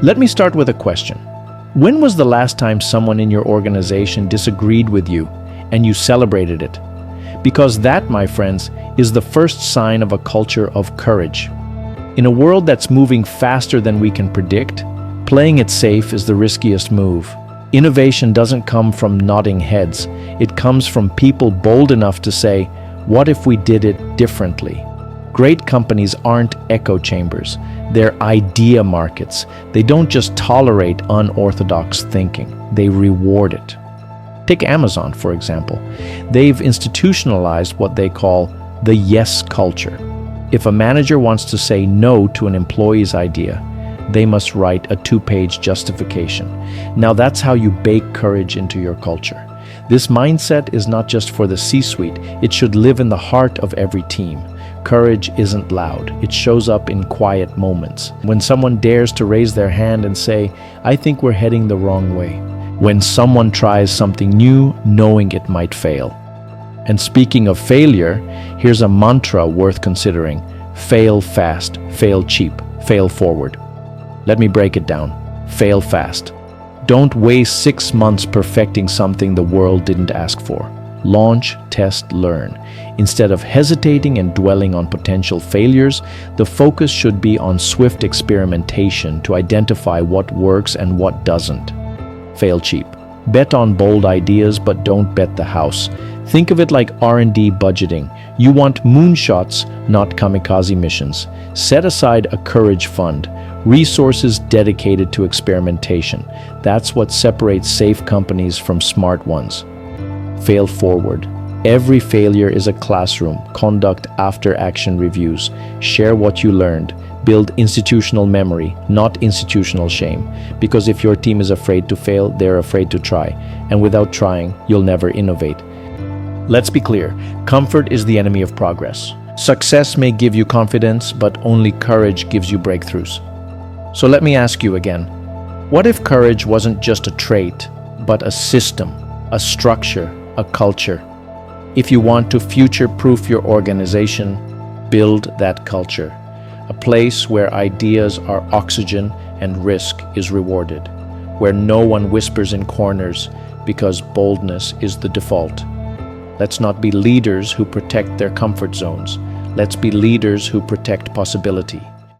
Let me start with a question. When was the last time someone in your organization disagreed with you and you celebrated it? Because that, my friends, is the first sign of a culture of courage. In a world that's moving faster than we can predict, playing it safe is the riskiest move. Innovation doesn't come from nodding heads. It comes from people bold enough to say, what if we did it differently? Great companies aren't echo chambers. They're idea markets. They don't just tolerate unorthodox thinking. They reward it. Take Amazon, for example. They've institutionalized what they call the yes culture. If a manager wants to say no to an employee's idea, they must write a 2-page justification. Now that's how you bake courage into your culture. This mindset is not just for the C-suite. It should live in the heart of every team. Courage isn't loud. It shows up in quiet moments. When someone dares to raise their hand and say, I think we're heading the wrong way. When someone tries something new, knowing it might fail. And speaking of failure, here's a mantra worth considering. Fail fast, fail cheap, fail forward. Let me break it down. Fail fast. Don't waste 6 months perfecting something the world didn't ask for. Launch, test, learn. Instead of hesitating and dwelling on potential failures, the focus should be on swift experimentation to identify what works and what doesn't. Fail cheap. Bet on bold ideas, but don't bet the house. Think of it like R&D budgeting. You want moonshots, not kamikaze missions. Set aside a courage fund, resources dedicated to experimentation. That's what separates safe companies from smart ones. Fail forward. Every failure is a classroom. Conduct after-action reviews. Share what you learned. Build institutional memory, not institutional shame. Because if your team is afraid to fail, they're afraid to try. And without trying, you'll never innovate. Let's be clear. Comfort is the enemy of progress. Success may give you confidence, but only courage gives you breakthroughs. So let me ask you again. What if courage wasn't just a trait, but a system, a structure, a culture? If you want to future-proof your organization, build that culture. A place where ideas are oxygen and risk is rewarded. Where no one whispers in corners because boldness is the default. Let's not be leaders who protect their comfort zones. Let's be leaders who protect possibility.